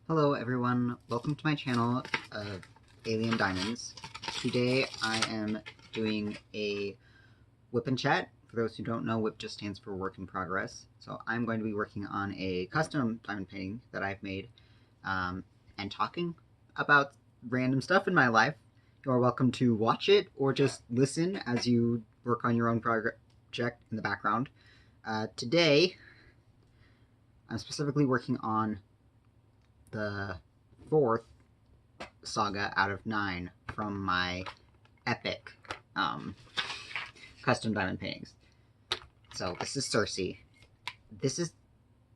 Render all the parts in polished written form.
Hello everyone, welcome to my channel of Alien Diamonds. Today I am doing a WIP Chat. For those who don't know, WIP just stands for Work in Progress. So I'm going to be working on a custom diamond painting that I've made and talking about random stuff in my life. You are welcome to watch it or just listen as you work on your own project in the background. Today I'm specifically working on the 4th Saga out of 9 from my epic custom diamond paintings. So this is Circe. This is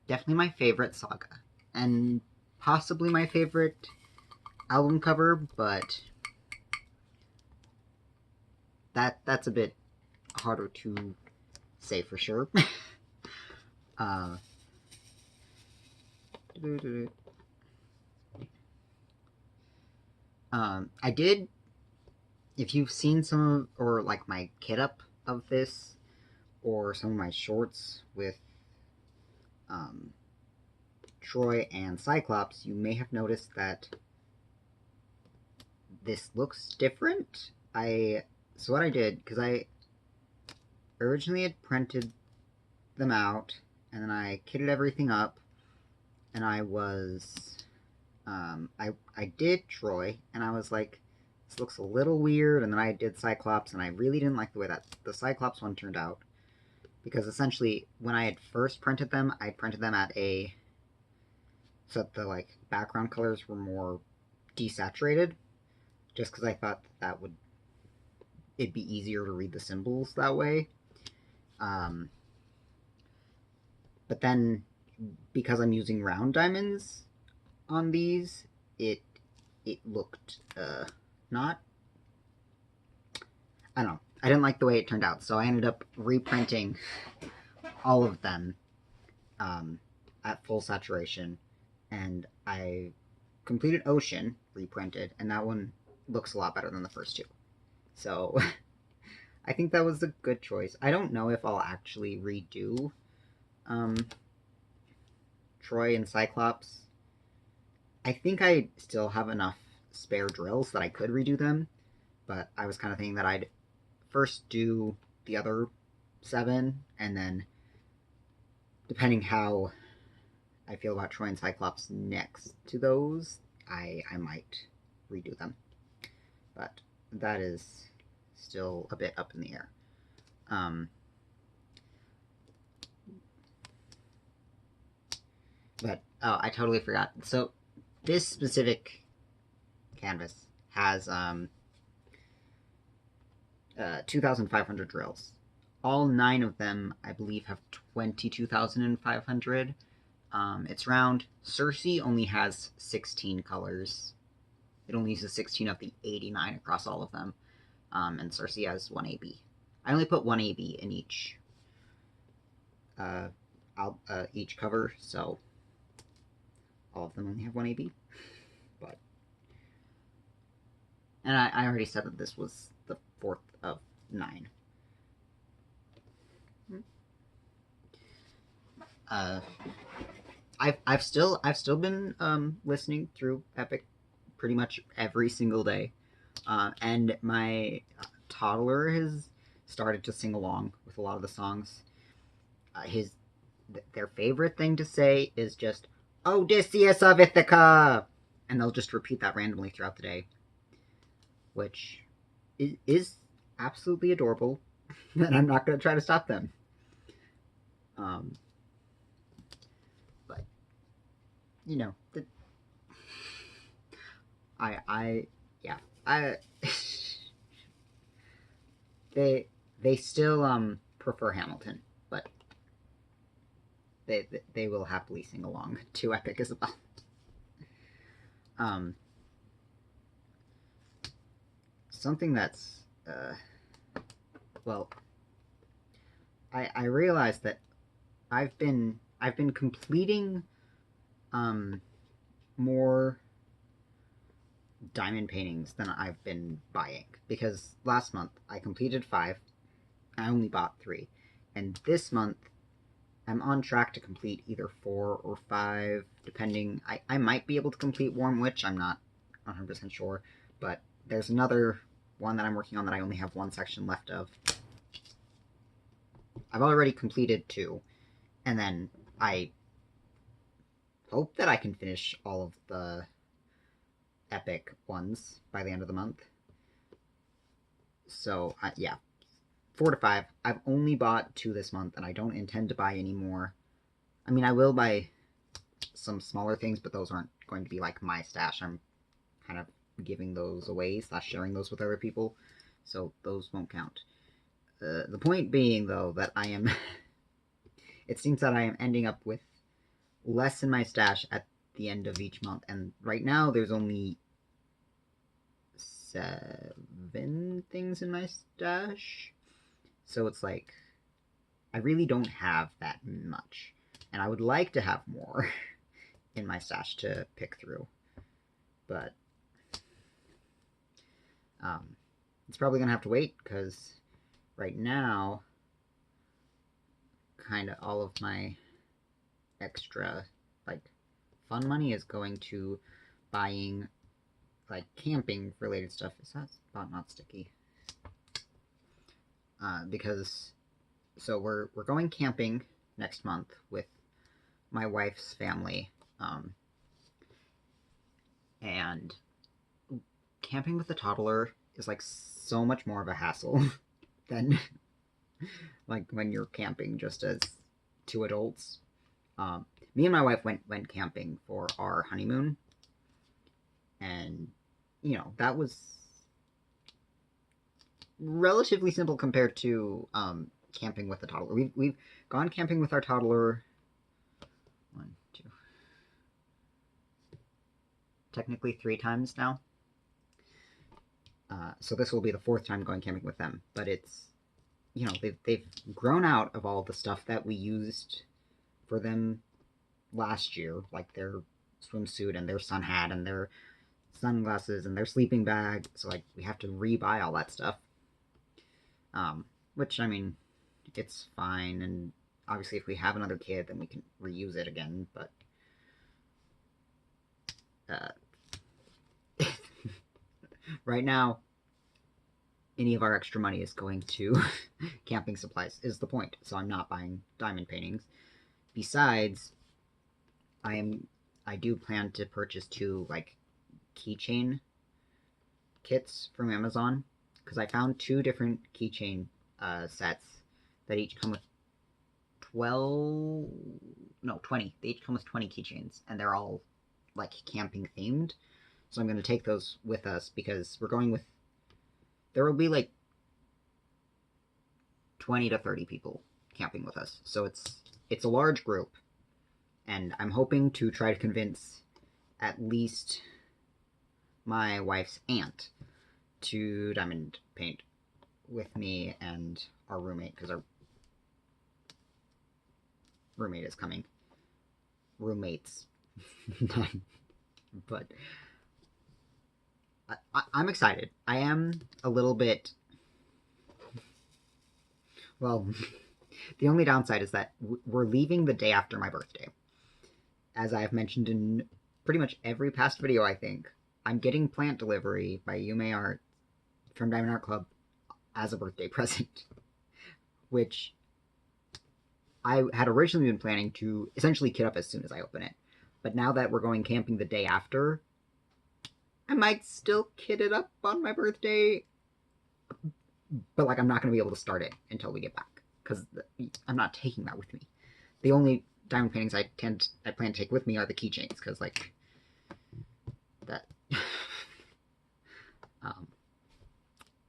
definitely my favorite Saga, and possibly my favorite album cover, but that's a bit harder to say for sure. I did, if you've seen some of, or like my kit up of this, or some of my shorts with Troy and Cyclops, you may have noticed that this looks different. So what I did, because I originally had printed them out, and then I kitted everything up, and I was, I did Troy, and I was like, this looks a little weird, and then I did Cyclops, and I really didn't like the way that the Cyclops one turned out, because essentially, when I had first printed them, I printed them at a, so that the, like, background colors were more desaturated, just because I thought that would, it'd be easier to read the symbols that way. But then, because I'm using round diamonds on these, it looked, not, I don't know, I didn't like the way it turned out, so I ended up reprinting all of them at full saturation, and I completed Ocean, reprinted, and that one looks a lot better than the first two. So, I think that was a good choice. I don't know if I'll actually redo Troy and Cyclops. I think I still have enough spare drills that I could redo them, but I was kind of thinking that I'd first do the other 7, and then, depending how I feel about Troy and Cyclops next to those, I might redo them. But that is still a bit up in the air. But, oh, I totally forgot. So, this specific canvas has 2,500 drills. All 9 of them, I believe, have 22,500. It's round. Circe only has 16 colors. It only uses 16 of the 89 across all of them. And Circe has 1 AB. I only put 1 AB in each cover, so all of them only have 1 AB. But, and I already said that this was the 4th of 9. I've still been listening through Epic pretty much every single day, and my toddler has started to sing along with a lot of the songs. Their favorite thing to say is just Odysseus of Ithaca, and they'll just repeat that randomly throughout the day, which is absolutely adorable, and I'm not going to try to stop them. But, you know, they still prefer Hamilton, but they will happily sing along to Epic as well. Something that's well, I realized that I've been completing more diamond paintings than I've been buying, because last month I completed 5. I only bought 3, and this month I'm on track to complete either 4 or 5, depending. I might be able to complete Warm Witch, I'm not 100% sure, but there's another one that I'm working on that I only have one section left of. I've already completed 2, and then I hope that I can finish all of the epic ones by the end of the month. So, yeah, 4 to 5. I've only bought 2 this month, and I don't intend to buy any more. I mean, I will buy some smaller things, but those aren't going to be like my stash. I'm kind of giving those away / sharing those with other people, so those won't count. The point being, though, that I am... it seems that I am ending up with less in my stash at the end of each month, and right now there's only 7 things in my stash, so it's like I really don't have that much, and I would like to have more in my stash to pick through, but it's probably gonna have to wait, because right now kind of all of my extra like fun money is going to buying like camping related stuff. Is that spot not sticky? Because so we're going camping next month with my wife's family, and camping with a toddler is like so much more of a hassle than like when you're camping just as 2 adults. Me and my wife went camping for our honeymoon, and you know, that was relatively simple compared to camping with a toddler. We've gone camping with our toddler 1, 2, technically 3 times now. So this will be the 4th time going camping with them, but it's, you know, they've grown out of all the stuff that we used for them last year, like their swimsuit and their sun hat and their sunglasses and their sleeping bag. So like we have to re-buy all that stuff, which, I mean, it's fine, and obviously if we have another kid then we can reuse it again, but right now any of our extra money is going to camping supplies, is the point. So I'm not buying diamond paintings. Besides, I do plan to purchase 2 like keychain kits from Amazon, because I found 2 different keychain sets that each come with 20. They each come with 20 keychains, and they're all like camping themed. So I'm going to take those with us, because we're going with, there will be like 20 to 30 people camping with us. So it's a large group, and I'm hoping to try to convince at least my wife's aunt to diamond paint with me and our roommate, because our roommate is coming. Roommates. But I'm excited. I am a little bit... Well, the only downside is that we're leaving the day after my birthday. As I've mentioned in pretty much every past video, I think, I'm getting plant delivery by Yume Art from Diamond Art Club as a birthday present, which I had originally been planning to essentially kit up as soon as I open it. But now that we're going camping the day after, I might still kit it up on my birthday, but like I'm not going to be able to start it until we get back, because I'm not taking that with me. The only diamond paintings I plan to take with me are the keychains, because like that,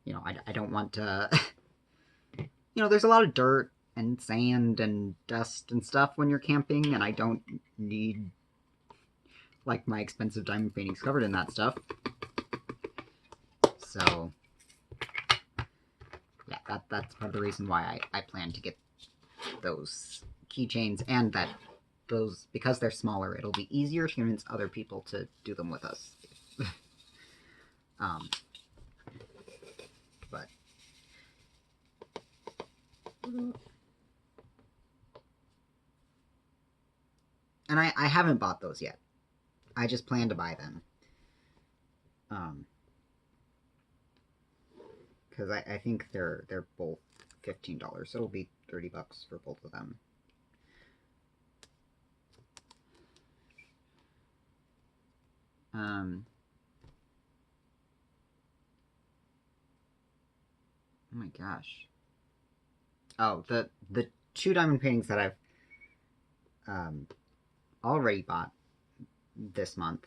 you know, I don't want to, you know, there's a lot of dirt and sand and dust and stuff when you're camping, and I don't need like my expensive diamond paintings covered in that stuff. So yeah, that's part of the reason why I plan to get those keychains, and that those, because they're smaller, it'll be easier to convince other people to do them with us. But And I haven't bought those yet. I just plan to buy them. Because I think they're both $15. So it'll be $30 for both of them. Oh my gosh. Oh, the 2 diamond paintings that I've already bought this month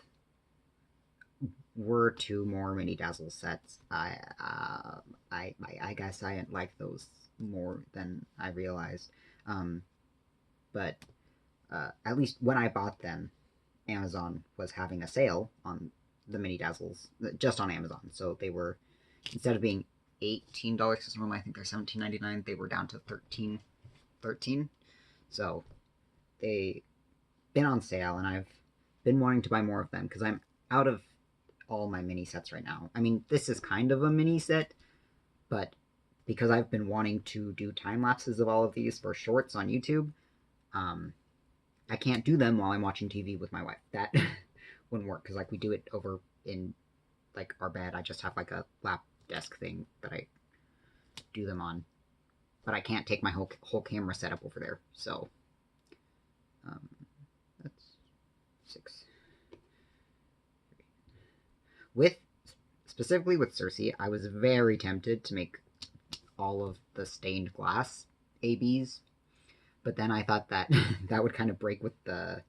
were 2 more mini dazzle sets. I guess I didn't like those more than I realized. But at least when I bought them, Amazon was having a sale on the mini dazzles, just on Amazon. So they were, instead of being $18 because normally I think they're $17.99, they were down to $13. So they've been on sale, and I've been wanting to buy more of them because I'm out of all my mini sets right now. I mean, this is kind of a mini set, but because I've been wanting to do time lapses of all of these for shorts on YouTube, I can't do them while I'm watching TV with my wife. That wouldn't work because like we do it over in like our bed. I just have like a lap desk thing that I do them on, but I can't take my whole camera setup over there. So that's 6. Specifically with Circe, I was very tempted to make all of the stained glass ABs, but then I thought that that would kind of break with the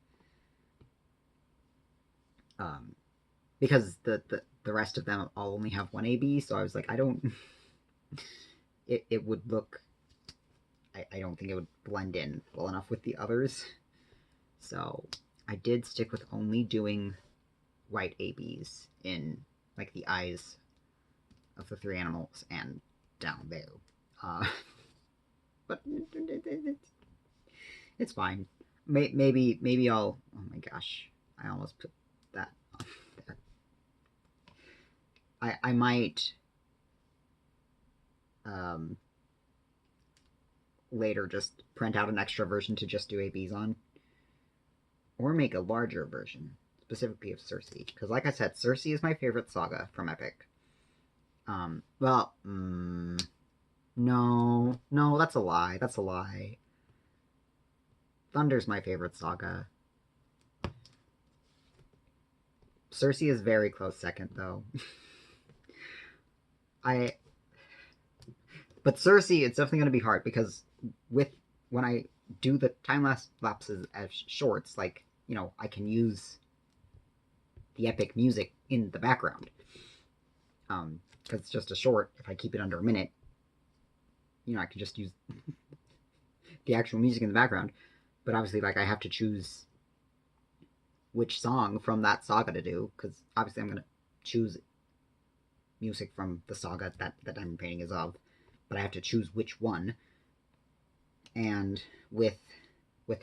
because the rest of them all only have 1 AB, so I was like, I don't it would look, I don't think it would blend in well enough with the others. So I did stick with only doing white ABs in like the eyes of the 3 animals and down there. But it's fine. Maybe I'll. Oh my gosh, I almost put that on there. I might later just print out an extra version to just do ABs on, or make a larger version specifically of Circe, because like I said, Circe is my favorite saga from Epic. Well, no, that's a lie. That's a lie. Thunder's my favorite saga. Circe is very close second, though. But Circe, it's definitely going to be hard because when I do the time lapses as shorts, like, you know, I can use the Epic music in the background. Because it's just a short. If I keep it under a minute, you know, I can just use the actual music in the background. But obviously, like, I have to choose which song from that saga to do, because obviously I'm going to choose music from the saga that the diamond painting is of, but I have to choose which one. And with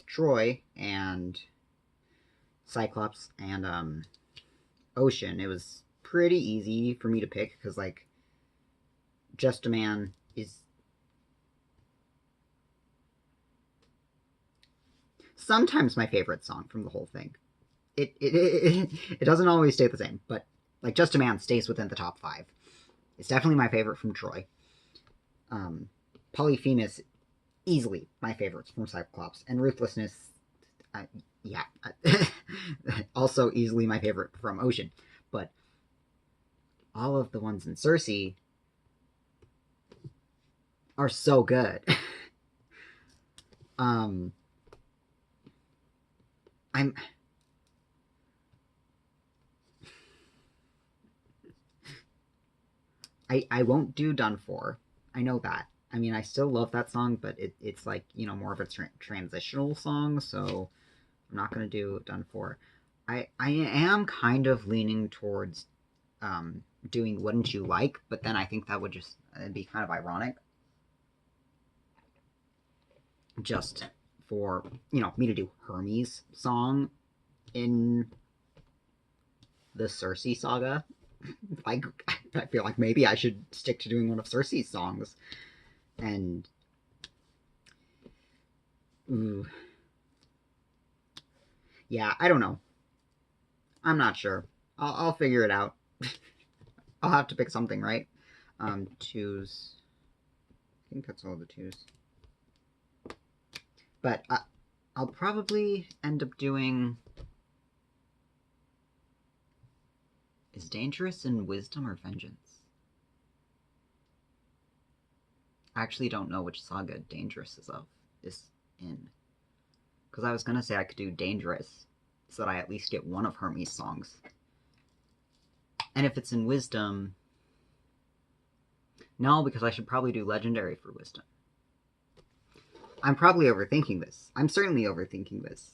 Troy and Cyclops and Ocean, it was pretty easy for me to pick, because like Just a Man is sometimes my favorite song from the whole thing. It doesn't always stay the same, but like Just a Man stays within the top 5. It's definitely my favorite from Troy. Polyphemus, easily my favorites from Cyclops, and Ruthlessness, yeah, also easily my favorite from Ocean. But all of the ones in Circe are so good. I won't do Done For. I know that. I mean, I still love that song, but it's like, you know, more of a transitional song, so I'm not going to do Done For. I am kind of leaning towards doing Wouldn't You Like, but then I think that would just be kind of ironic. Just for, you know, me to do Hermes' song in the Circe saga. Like, I feel like maybe I should stick to doing one of Circe's songs. And ooh, Yeah, I don't know. I'm not sure. I'll figure it out. I'll have to pick something, right? Twos. I think that's all the twos. But I'll probably end up doing... Is Dangerous in Wisdom or Vengeance? I actually don't know which Saga Dangerous is in. Because I was going to say I could do Dangerous, so that I at least get one of Hermes' songs. And if it's in Wisdom... No, because I should probably do Legendary for Wisdom. I'm probably overthinking this. I'm certainly overthinking this.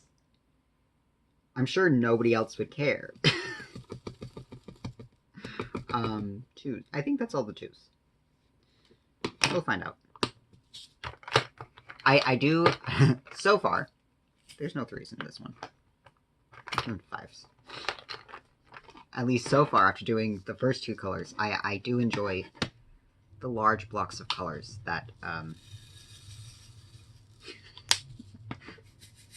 I'm sure nobody else would care. Twos. I think that's all the twos. We'll find out. I do... so far, there's no threes in this one. Fives. At least so far, after doing the first two colors, I do enjoy the large blocks of colors that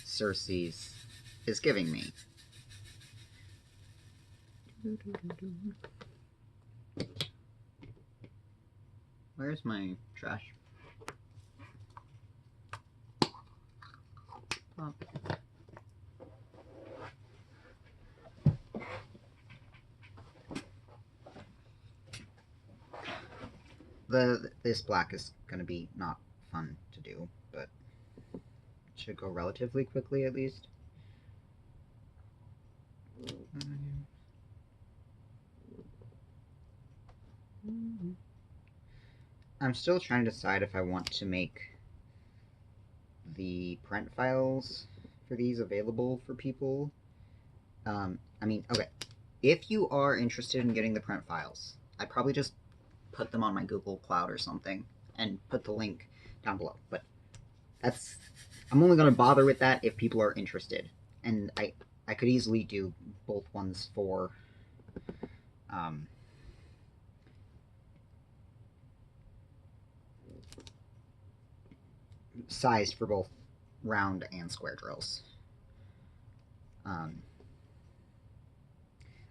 Circe is giving me. Where's my trash? Oh. This black is going to be not fun to do, but it should go relatively quickly at least. I'm still trying to decide if I want to make the print files for these available for people. I mean, okay, if you are interested in getting the print files, I'd probably just put them on my Google Cloud or something and put the link down below. But I'm only going to bother with that if people are interested. And I could easily do both ones for sized for both round and square drills. I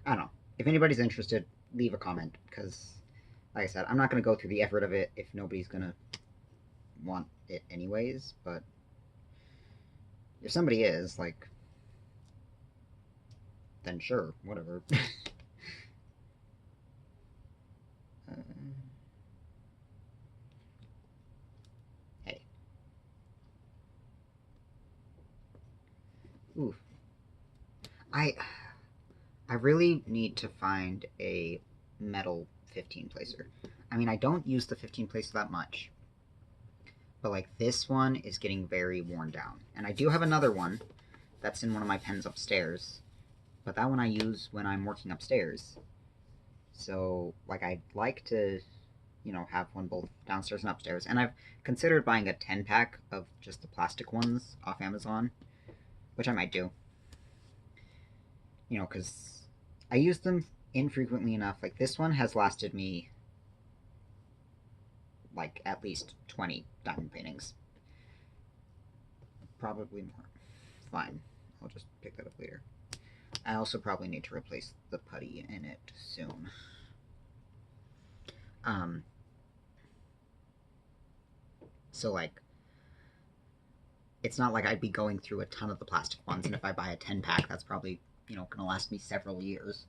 don't know. If anybody's interested, leave a comment, because, like I said, I'm not going to go through the effort of it if nobody's going to want it anyways, but if somebody is, like, then sure, whatever. Hey. Oof. I really need to find a metal 15 placer. I mean, I don't use the 15 placer that much, but like this one is getting very worn down. And I do have another one that's in one of my pens upstairs, but that one I use when I'm working upstairs. So, like, I'd like to, you know, have one both downstairs and upstairs. And I've considered buying a 10-pack of just the plastic ones off Amazon, which I might do. You know, because I use them infrequently enough. Like, this one has lasted me, like, at least 20 diamond paintings. Probably more. Fine. I'll just pick that up later. I also probably need to replace the putty in it soon. So, like, it's not like I'd be going through a ton of the plastic ones, and if I buy a 10-pack, that's probably, you know, gonna last me several years.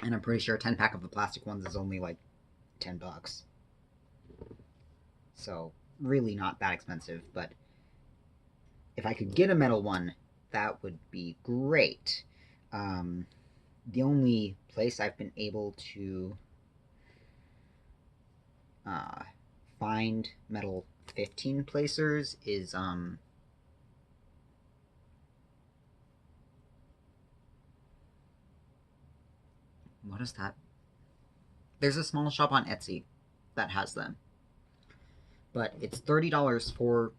And I'm pretty sure a 10-pack of the plastic ones is only, like, $10. So, really not that expensive, but if I could get a metal one, that would be great. The only place I've been able to find metal 15 placers is what is that? There's a small shop on Etsy that has them, but it's $30 for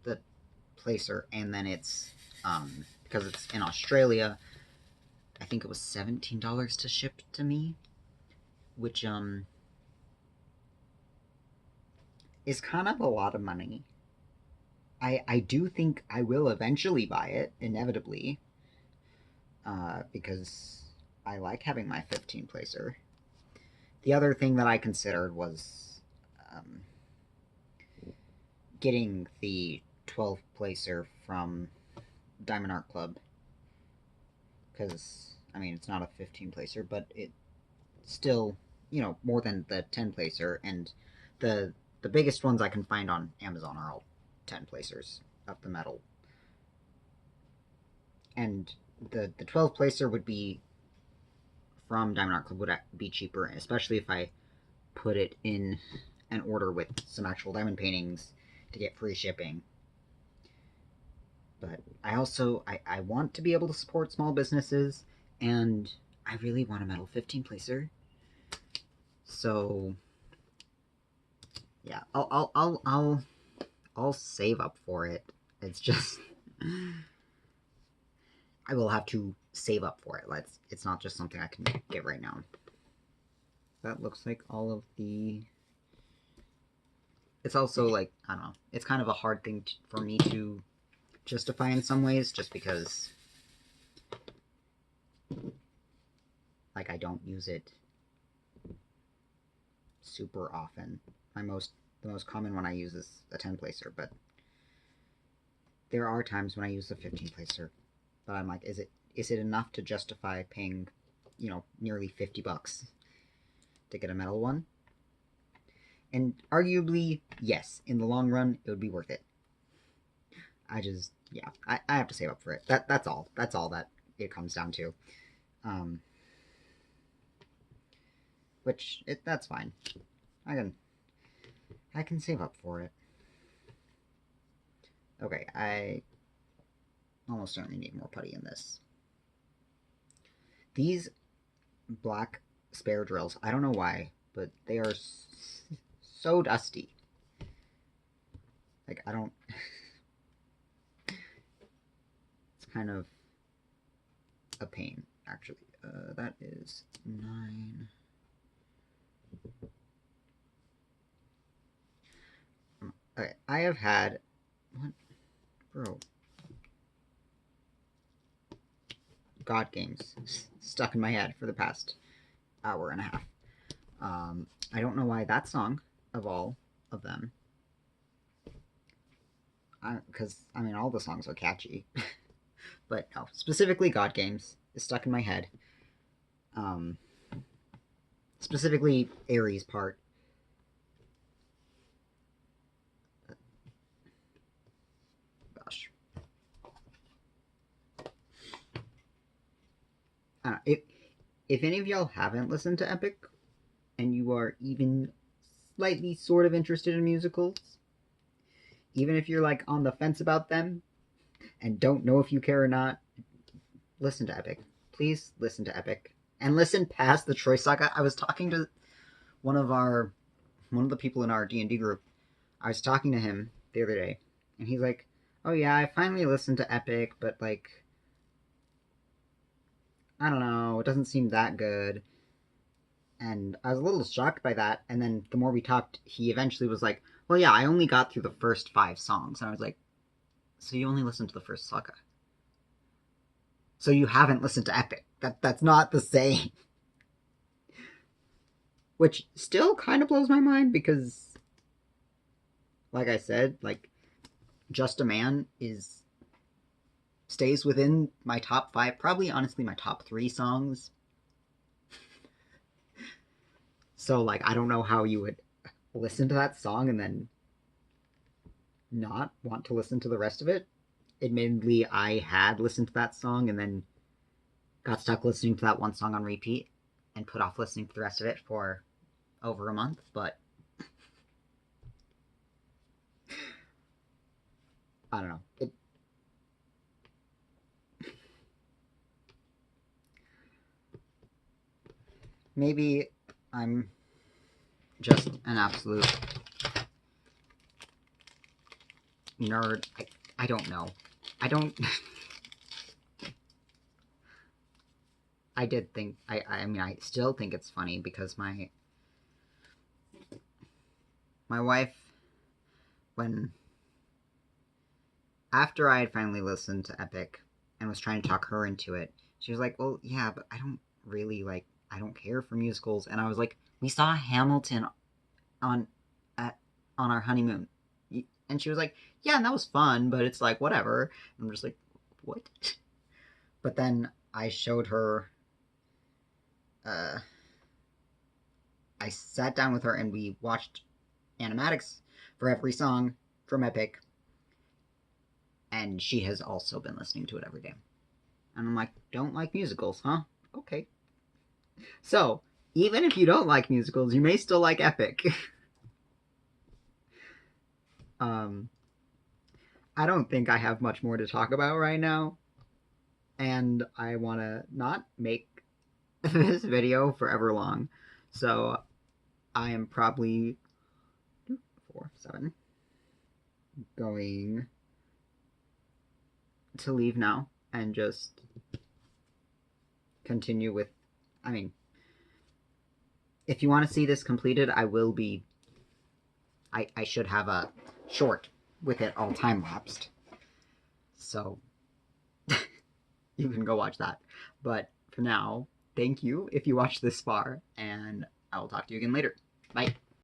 the placer, and then it's because it's in Australia, I think it was $17 to ship to me, which is kind of a lot of money. I do think I will eventually buy it, inevitably, because I like having my 15 placer. The other thing that I considered was um, getting the 12 placer from Diamond Art Club, because I mean it's not a 15 placer, but it still, more than the 10 placer, and the the biggest ones I can find on Amazon are all 10 placers of the metal. And the 12 placer would be from Diamond Art Club would be cheaper, especially if I put it in an order with some actual diamond paintings to get free shipping. But I want to be able to support small businesses, and I really want a metal 15 placer. So yeah, I'll save up for it. It's just I will have to save up for it. It's not just something I can get right now. That looks like all of the. It's also like, I don't know. It's kind of a hard thing for me to justify in some ways, just because like I don't use it super often. The most common one I use is a 10 placer, but there are times when I use a 15 placer, but I'm like, is it enough to justify paying, nearly $50 to get a metal one? And arguably, yes, in the long run, it would be worth it. I have to save up for it. That's all. That's all that it comes down to. That's fine. I can save up for it. Okay, I almost certainly need more putty in this. These black spare drills, I don't know why, but they are so dusty. Like, I don't. It's kind of a pain, actually. That is 9. Okay, I have had. What? Bro. God games stuck in my head for the past hour and a half. I don't know why that song, of all of them, because I mean all the songs are catchy, but no, specifically God Games is stuck in my head. Specifically Aries part. Gosh, if any of y'all haven't listened to Epic, and you are even slightly sort of interested in musicals, even if you're like on the fence about them and don't know if you care or not, listen to Epic. Please listen to Epic. And listen past the Troy Saga. I was talking to one of the people in our D&D group. I was talking to him the other day, and he's like, "Oh yeah, I finally listened to Epic, but like, I don't know, it doesn't seem that good." And I was a little shocked by that. And then the more we talked, he eventually was like, "Well, yeah, I only got through the first 5 songs." And I was like, "So you only listened to the first Saga? So you haven't listened to Epic? That's not the same." Which still kind of blows my mind because, like I said, like Just a Man stays within my top 5, probably honestly my top 3 songs. So like I don't know how you would listen to that song and then not want to listen to the rest of it. Admittedly, I had listened to that song and then got stuck listening to that one song on repeat and put off listening to the rest of it for over a month, but I don't know. Maybe I'm just an absolute nerd. I don't know. I don't. I did think. I mean, I still think it's funny because my wife, when after I had finally listened to Epic and was trying to talk her into it, she was like, well, yeah, but I don't really I don't care for musicals. And I was like, we saw Hamilton on on our honeymoon. And she was like, yeah, and that was fun, but it's like, whatever. And I'm just like, what? But then I showed her, I sat down with her and we watched animatics for every song from Epic. And she has also been listening to it every day. And I'm like, don't like musicals, huh? Okay. So, even if you don't like musicals, you may still like Epic. I don't think I have much more to talk about right now. And I want to not make this video forever long. So, I am probably going to leave now and just continue with, I mean, if you want to see this completed, I should have a short with it all time-lapsed. So, you can go watch that. But for now, thank you if you watched this far, and I will talk to you again later. Bye.